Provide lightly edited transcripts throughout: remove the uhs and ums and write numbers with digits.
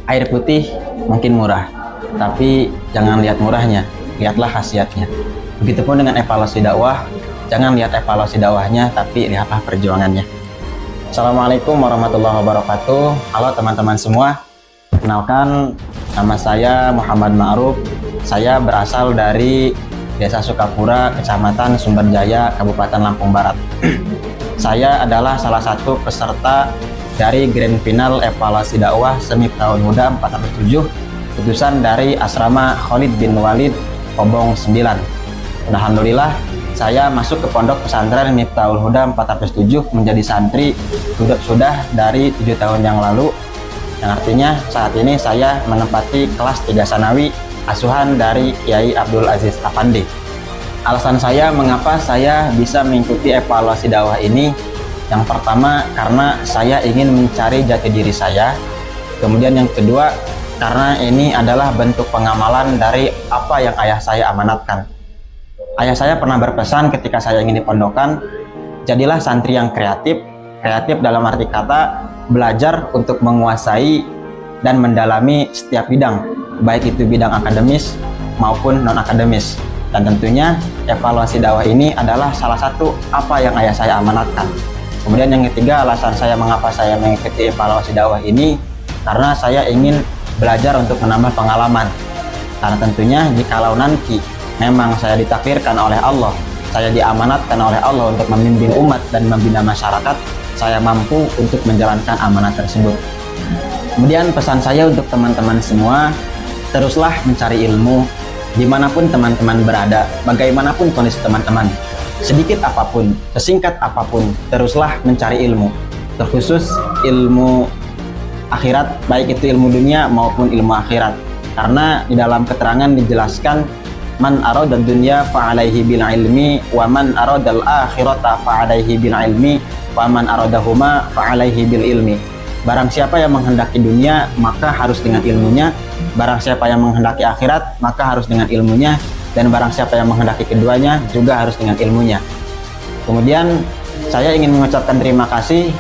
Air putih mungkin murah, tapi jangan lihat murahnya, lihatlah khasiatnya. Begitupun dengan evaluasi dakwah, jangan lihat evaluasi dakwahnya, tapi lihatlah perjuangannya. Assalamualaikum warahmatullahi wabarakatuh. Halo teman-teman semua, kenalkan, nama saya Muhammad Ma'ruf. Saya berasal dari Desa Sukapura, Kecamatan Sumberjaya, Kabupaten Lampung Barat. Saya adalah salah satu peserta dari Grand Final Evaluasi Dakwah Semiftahul Huda 407, putusan dari Asrama Khalid bin Walid, Kobong 9. Alhamdulillah, saya masuk ke Pondok Pesantren Miftahul Huda 407 menjadi santri sudah dari 7 tahun yang lalu, yang artinya saat ini saya menempati kelas 3 Sanawi asuhan dari Kiai Abdul Aziz Afandi. Alasan saya mengapa saya bisa mengikuti evaluasi dakwah ini, yang pertama karena saya ingin mencari jati diri saya, kemudian yang kedua karena ini adalah bentuk pengamalan dari apa yang ayah saya amanatkan. Ayah saya pernah berpesan ketika saya ingin dipondokan, jadilah santri yang kreatif dalam arti kata belajar untuk menguasai dan mendalami setiap bidang, baik itu bidang akademis maupun non-akademis. Dan tentunya evaluasi dakwah ini adalah salah satu apa yang ayah saya amanatkan. Kemudian yang ketiga, alasan saya mengapa saya mengikuti evaluasi dakwah ini, karena saya ingin belajar untuk menambah pengalaman. Karena tentunya jikalau nanti memang saya ditakdirkan oleh Allah, saya diamanatkan oleh Allah untuk memimpin umat dan membina masyarakat, saya mampu untuk menjalankan amanah tersebut. Kemudian pesan saya untuk teman-teman semua, teruslah mencari ilmu dimanapun teman-teman berada, bagaimanapun kondisi teman-teman. Sedikit apapun, sesingkat apapun, teruslah mencari ilmu, terkhusus ilmu akhirat, baik itu ilmu dunia maupun ilmu akhirat. Karena di dalam keterangan dijelaskan, man aradad dunya fa'alaihi bil ilmi, wa man aradal akhirata fa'alaihi bil ilmi, wa man aradahuma fa'alaihi bil ilmi. Barang siapa yang menghendaki dunia, maka harus dengan ilmunya. Barang siapa yang menghendaki akhirat, maka harus dengan ilmunya. Dan barang siapa yang menghendaki keduanya juga harus dengan ilmunya. Kemudian saya ingin mengucapkan terima kasih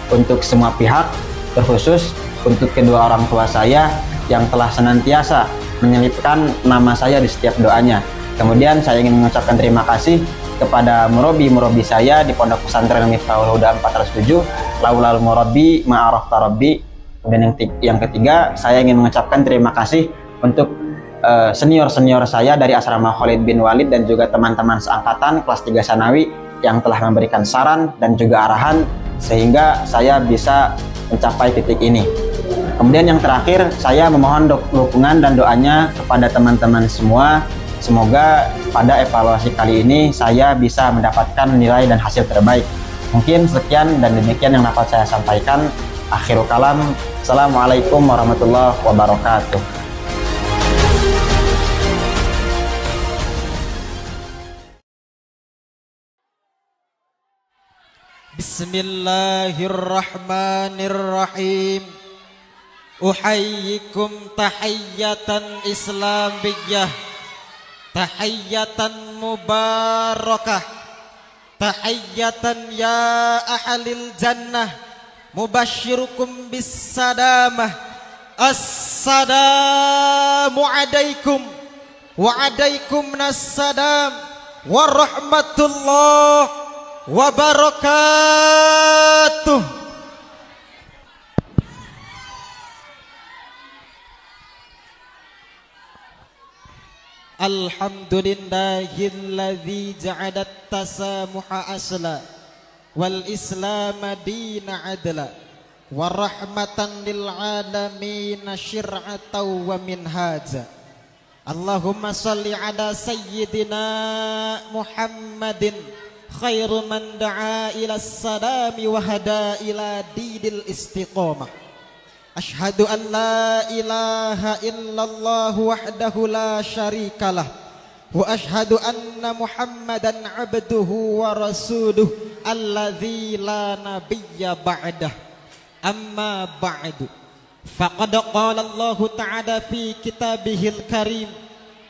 untuk semua pihak, terkhusus untuk kedua orang tua saya yang telah senantiasa menyelipkan nama saya di setiap doanya. Kemudian saya ingin mengucapkan terima kasih kepada murabi saya di Pondok Pesantren Miftahul Huda 407, laulal murabi ma'araf tarabbi. Dan yang ketiga, saya ingin mengucapkan terima kasih untuk senior-senior saya dari Asrama Khalid bin Walid dan juga teman-teman seangkatan kelas 3 Sanawi yang telah memberikan saran dan juga arahan sehingga saya bisa mencapai titik ini. Kemudian yang terakhir, saya memohon dukungan dan doanya kepada teman-teman semua. Semoga pada evaluasi kali ini saya bisa mendapatkan nilai dan hasil terbaik. Mungkin sekian dan demikian yang dapat saya sampaikan. Akhirul kalam. Assalamualaikum warahmatullahi wabarakatuh. Bismillahirrahmanirrahim. Uhayyikum tahiyyatan islamiyah, tahiyyatan mubarakah, tahiyyatan ya ahlil jannah, mubasyirukum bisadamah. Assalamu alaikum wa alaikumussalam warahmatullahi wabarakatuh. Alhamdulillahilladzi ja'ala tasamuha asla wal islam dina adla wa rahmatan lil alamin syir'atan wa minhaja. Allahumma salli ala sayyidina Muhammadin khairu man da'a ila salami wa hada ila dinil istiqamah. Ashhadu an la ilaha illallah wahdahu la syarikalah wa ashhadu anna Muhammadan abduhu wa rasuluh alladzi la nabiyya ba'dah. Amma ba'du, faqad qala Allah ta'ala fi kitabihil karim,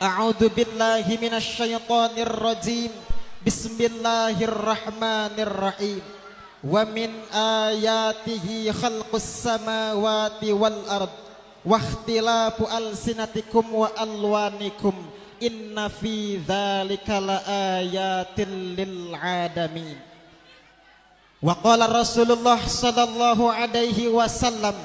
a'udzu billahi minasy syaithanir rajim. Bismillahirrahmanirrahim. wa min ayatihi khalqus samawati wal ard wa ikhtilafu alsinatikum wa alwanikum inna fi dzalika laayatil lil alamin. Wa qala Rasulullah sallallahu alaihi wasallam,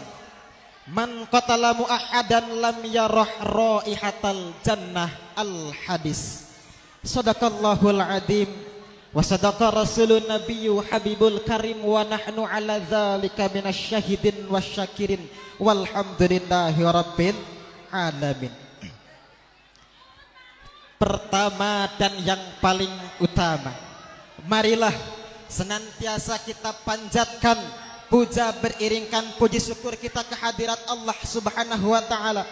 man qatala mu'ahadan lam yarah raihatal jannah. Al hadis. Sadaqallahul azim wa sadaqa rasulun nabiyyu habibul karim wa nahnu ala dzalika minasyahidin wasyakirin walhamdulillahi rabbil alamin. Pertama dan yang paling utama, marilah senantiasa kita panjatkan puja, beriringkan puji syukur kita kehadirat Allah Subhanahu wa taala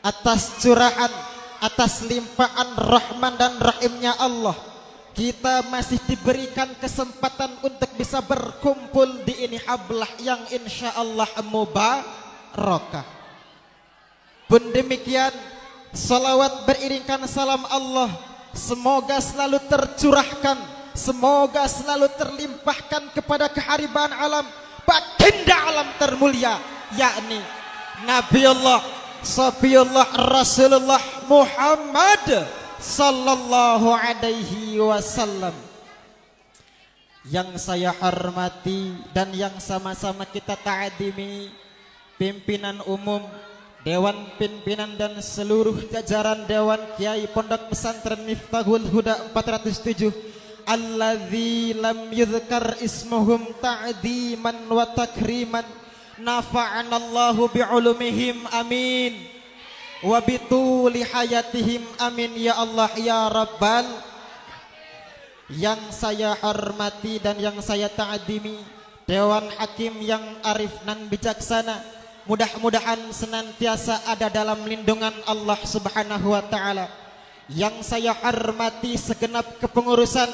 atas curahan, atas limpahan rahman dan rahimnya Allah. Kita masih diberikan kesempatan untuk bisa berkumpul di ini hablah yang insya Allah mubarakah. Pun demikian, salawat beriringkan salam Allah semoga selalu tercurahkan, semoga selalu terlimpahkan kepada keharibaan alam, baginda alam termulia, yakni Nabiullah Safiullah Rasulullah Muhammad sallallahu alaihi wasallam. Yang saya hormati dan yang sama-sama kita ta'adimi pimpinan umum, Dewan Pimpinan dan seluruh jajaran Dewan Kiai Pondok Pesantren Miftahul Huda 407 alladzi lam yudhkar ismuhum ta'diman wa takriman, nafa'anallahu bi'ulumihim amin wa bituli hayatihim amin ya Allah ya Rabbal. Yang saya hormati dan yang saya ta'dimi Dewan Hakim yang arif dan bijaksana, mudah-mudahan senantiasa ada dalam lindungan Allah Subhanahu wa taala. Yang saya hormati segenap kepengurusan,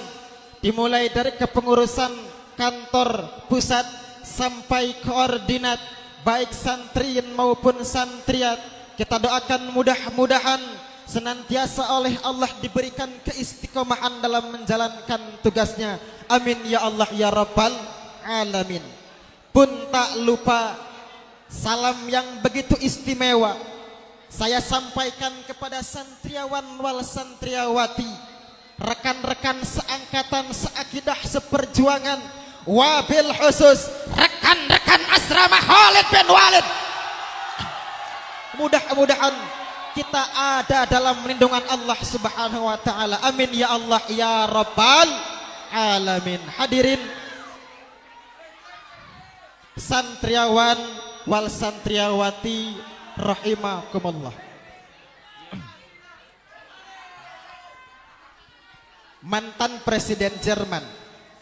dimulai dari kepengurusan kantor pusat sampai koordinat, baik santriin maupun santriat, kita doakan mudah-mudahan senantiasa oleh Allah diberikan keistiqomahan dalam menjalankan tugasnya. Amin ya Allah ya Rabbal alamin. Pun tak lupa salam yang begitu istimewa saya sampaikan kepada santriawan wal santriawati, rekan-rekan seangkatan, seakidah, seperjuangan, wabil khusus rekan-rekan asrama Khalid bin Walid. Mudah-mudahan kita ada dalam lindungan Allah Subhanahu wa taala. Amin ya Allah ya Rabbal alamin. Hadirin santriawan wal santriawati rahimakumullah. Mantan Presiden Jerman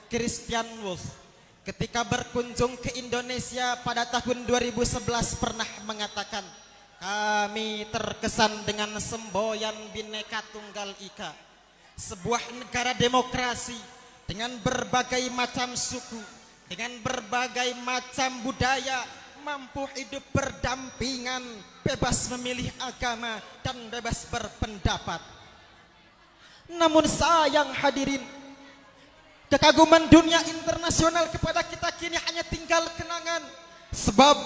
Christian Wolff ketika berkunjung ke Indonesia pada tahun 2011 pernah mengatakan, kami terkesan dengan semboyan Bhinneka Tunggal Ika, sebuah negara demokrasi dengan berbagai macam suku, dengan berbagai macam budaya, mampu hidup berdampingan, bebas memilih agama dan bebas berpendapat. Namun sayang hadirin, kekaguman dunia internasional kepada kita kini hanya tinggal kenangan. Sebab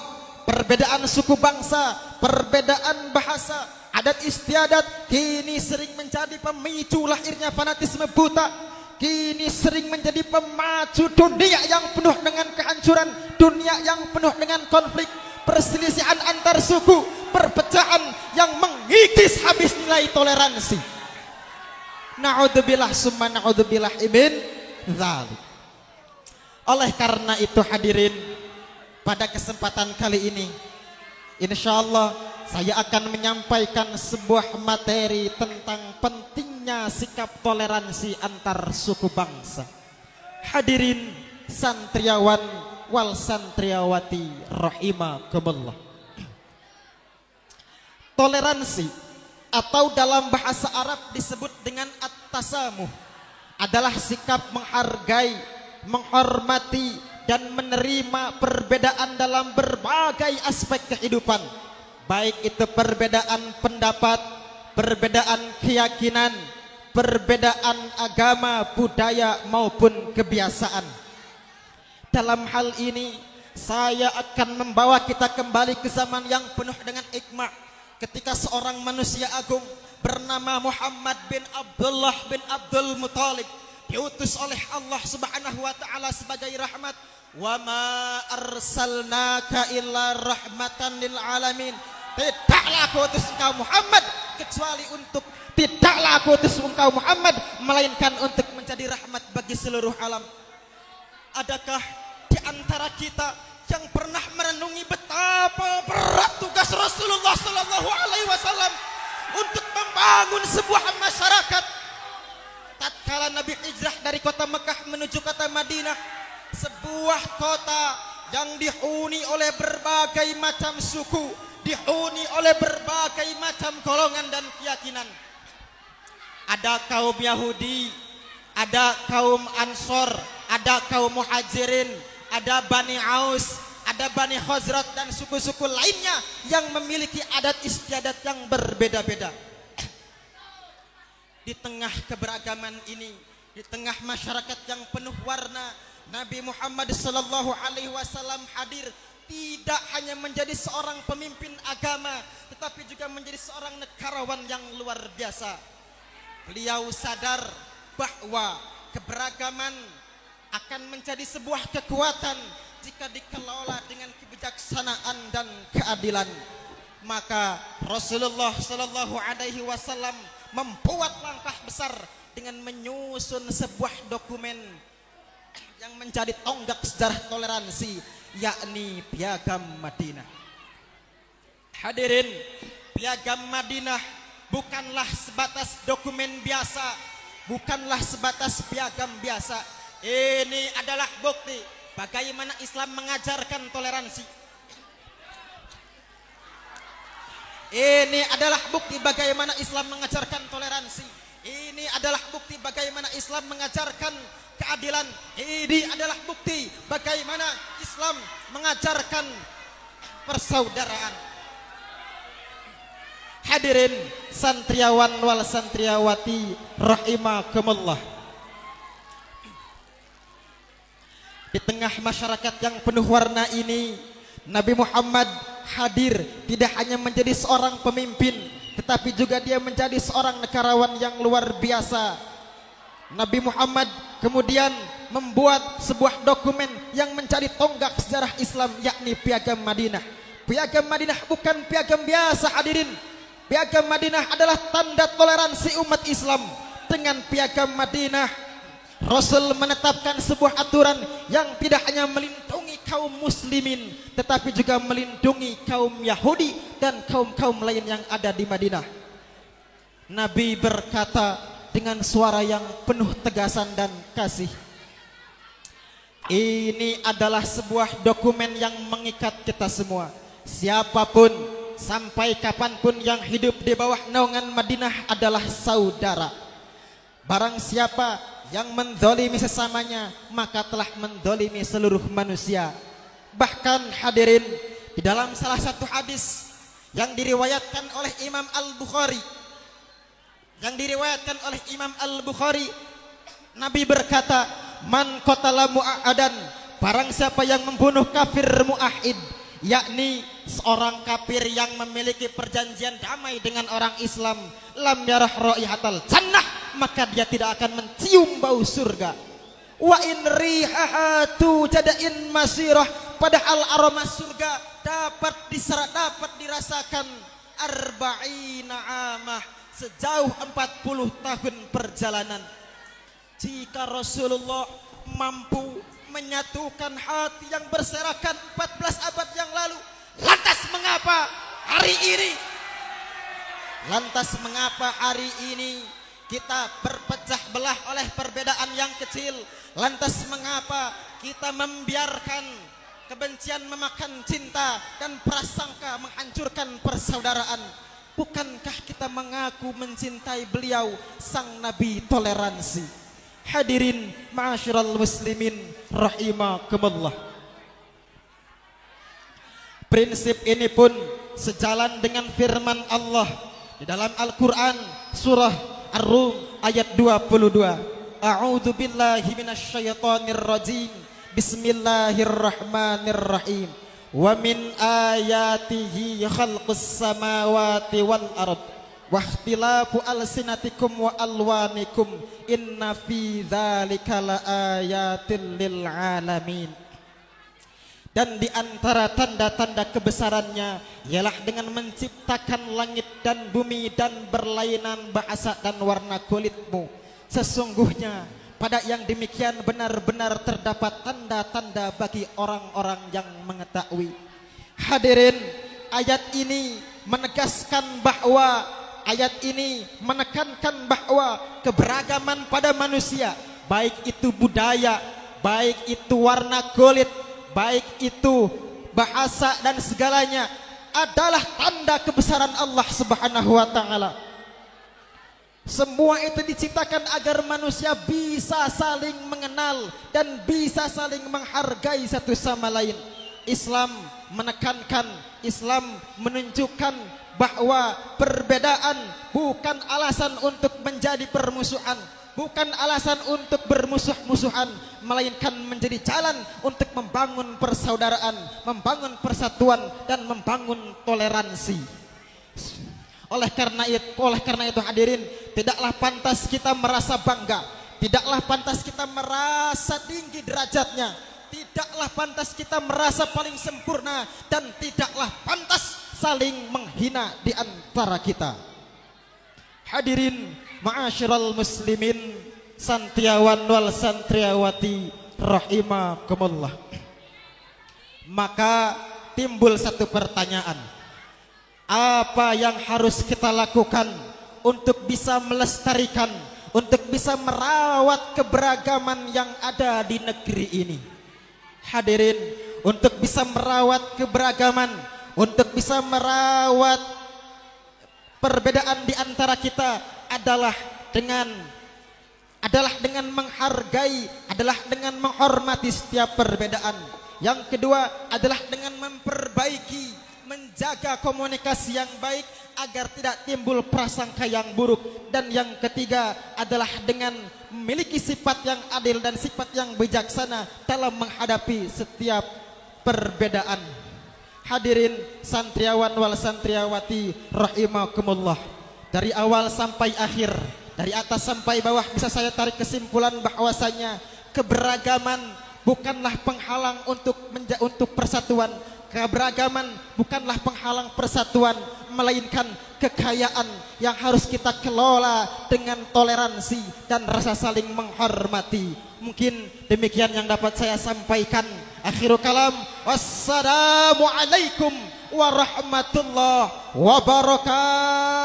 perbedaan suku bangsa, perbedaan bahasa, adat istiadat kini sering menjadi pemicu lahirnya fanatisme buta. Kini sering menjadi pemacu dunia yang penuh dengan kehancuran, dunia yang penuh dengan konflik, perselisihan antar suku, perpecahan yang mengikis habis nilai toleransi. Na'udzubillah summa na'udzubillah ibn dzalik. Oleh karena itu hadirin, pada kesempatan kali ini insyaallah saya akan menyampaikan sebuah materi tentang pentingnya sikap toleransi antar suku bangsa. Hadirin santriawan wal santriawati rahimakumullah. Toleransi atau dalam bahasa Arab disebut dengan at-tasamuh adalah sikap menghargai, menghormati dan menerima perbedaan dalam berbagai aspek kehidupan, baik itu perbedaan pendapat, perbedaan keyakinan, perbedaan agama, budaya maupun kebiasaan. Dalam hal ini saya akan membawa kita kembali ke zaman yang penuh dengan hikmah, ketika seorang manusia agung bernama Muhammad bin Abdullah bin Abdul Muthalib diutus oleh Allah Subhanahu wa taala sebagai rahmat. Wa ma arsalnaka illa rahmatan lil alamin. Tidaklah aku utus engkau Muhammad kecuali untuk tidaklah aku utus engkau Muhammad melainkan untuk menjadi rahmat bagi seluruh alam. Adakah di antara kita yang pernah merenungi betapa berat tugas Rasulullah sallallahu alaihi wasallam untuk membangun sebuah masyarakat? Tatkala Nabi hijrah dari kota Mekah menuju kota Madinah, sebuah kota yang dihuni oleh berbagai macam suku, dihuni oleh berbagai macam golongan dan keyakinan. Ada kaum Yahudi, ada kaum Ansor, ada kaum Muhajirin, ada Bani Aus, ada Bani Khazraj dan suku-suku lainnya yang memiliki adat istiadat yang berbeda-beda. Di tengah keberagaman ini, di tengah masyarakat yang penuh warna, Nabi Muhammad sallallahu alaihi wasallam hadir tidak hanya menjadi seorang pemimpin agama, tetapi juga menjadi seorang negarawan yang luar biasa. Beliau sadar bahwa keberagaman akan menjadi sebuah kekuatan jika dikelola dengan kebijaksanaan dan keadilan. Maka Rasulullah sallallahu alaihi wasallam membuat langkah besar dengan menyusun sebuah dokumen yang menjadi tonggak sejarah toleransi, yakni Piagam Madinah. Hadirin, Piagam Madinah bukanlah sebatas dokumen biasa, bukanlah sebatas piagam biasa. Ini adalah bukti bagaimana Islam mengajarkan toleransi. Ini adalah bukti bagaimana Islam mengajarkan toleransi. Ini adalah bukti bagaimana Islam mengajarkan keadilan. Ini adalah bukti bagaimana Islam mengajarkan persaudaraan. Hadirin santriawan wal santriawati rahimakumullah. Di tengah masyarakat yang penuh warna ini, Nabi Muhammad hadir tidak hanya menjadi seorang pemimpin, tetapi juga dia menjadi seorang negarawan yang luar biasa. Nabi Muhammad kemudian membuat sebuah dokumen yang menjadi tonggak sejarah Islam, yakni Piagam Madinah. Piagam Madinah bukan piagam biasa, hadirin. Piagam Madinah adalah tanda toleransi umat Islam. Dengan Piagam Madinah, Rasul menetapkan sebuah aturan yang tidak hanya melindungi kaum muslimin, tetapi juga melindungi kaum Yahudi dan kaum-kaum lain yang ada di Madinah. Nabi berkata dengan suara yang penuh tegasan dan kasih, ini adalah sebuah dokumen yang mengikat kita semua. Siapapun sampai kapanpun yang hidup di bawah naungan Madinah adalah saudara. Barang siapa yang mendolimi sesamanya, maka telah mendolimi seluruh manusia. Bahkan hadirin, di dalam salah satu hadis yang diriwayatkan oleh Imam Al-Bukhari, Nabi berkata, man qatala mu'ahadan, barang siapa yang membunuh kafir mu'ahid, yakni seorang kafir yang memiliki perjanjian damai dengan orang Islam, lam yarah raihatal jannah, maka dia tidak akan mencium bau surga. Wa in rihahatu jadain masirah, padahal aroma surga dapat dirasakan arba'ina amah, sejauh 40 tahun perjalanan. Jika Rasulullah mampu menyatukan hati yang berserakan 14 abad yang lalu, lantas mengapa hari ini kita berpecah belah oleh perbedaan yang kecil? Lantas mengapa kita membiarkan kebencian memakan cinta dan prasangka menghancurkan persaudaraan? Bukankah kita mengaku mencintai beliau, sang Nabi toleransi? Hadirin ma'asyiral muslimin rahimakumullah. Prinsip ini pun sejalan dengan firman Allah di dalam Al-Quran surah Ar-Rum ayat 22. A'udzu billahi minasyaitonir rajim. Bismillahirrahmanirrahim. Wa min ayatihi khalqus samawati wal ard wa ikhtilafu alsinatikum wa alwanikum inna fi dzalika laayatil lil alamin. Dan di antara tanda-tanda kebesarannya ialah dengan menciptakan langit dan bumi dan berlainan bahasa dan warna kulitmu. Sesungguhnya pada yang demikian benar-benar terdapat tanda-tanda bagi orang-orang yang mengetahui. Hadirin, ayat ini menegaskan bahwa ayat ini menekankan bahwa keberagaman pada manusia, baik itu budaya, baik itu warna kulit, baik itu bahasa dan segalanya adalah tanda kebesaran Allah Subhanahu wa taala. Semua itu diciptakan agar manusia bisa saling mengenal dan bisa saling menghargai satu sama lain. Islam menekankan, Islam menunjukkan bahwa perbedaan bukan alasan untuk menjadi permusuhan, bukan alasan untuk bermusuh-musuhan, melainkan menjadi jalan untuk membangun persaudaraan, membangun persatuan dan membangun toleransi. Oleh karena itu hadirin, tidaklah pantas kita merasa bangga, tidaklah pantas kita merasa tinggi derajatnya, tidaklah pantas kita merasa paling sempurna, dan tidaklah pantas saling menghina di antara kita. Hadirin ma'asyiral muslimin, santriawan wal santriawati rahimakumullah. Maka timbul satu pertanyaan, apa yang harus kita lakukan untuk bisa melestarikan, untuk bisa merawat keberagaman yang ada di negeri ini? Hadirin, untuk bisa merawat keberagaman, untuk bisa merawat perbedaan di antara kita adalah dengan menghargai, adalah dengan menghormati setiap perbedaan. Yang kedua adalah dengan memperbaiki, menjaga komunikasi yang baik agar tidak timbul prasangka yang buruk. Dan yang ketiga adalah dengan memiliki sifat yang adil dan sifat yang bijaksana dalam menghadapi setiap perbedaan. Hadirin santriawan wal santriawati rahimakumullah, dari awal sampai akhir, dari atas sampai bawah, bisa saya tarik kesimpulan bahwasanya keberagaman bukanlah penghalang untuk persatuan. Keberagaman bukanlah penghalang persatuan, melainkan kekayaan yang harus kita kelola dengan toleransi dan rasa saling menghormati. Mungkin demikian yang dapat saya sampaikan. Akhirul kalam, wassalamualaikum warahmatullahi wabarakatuh.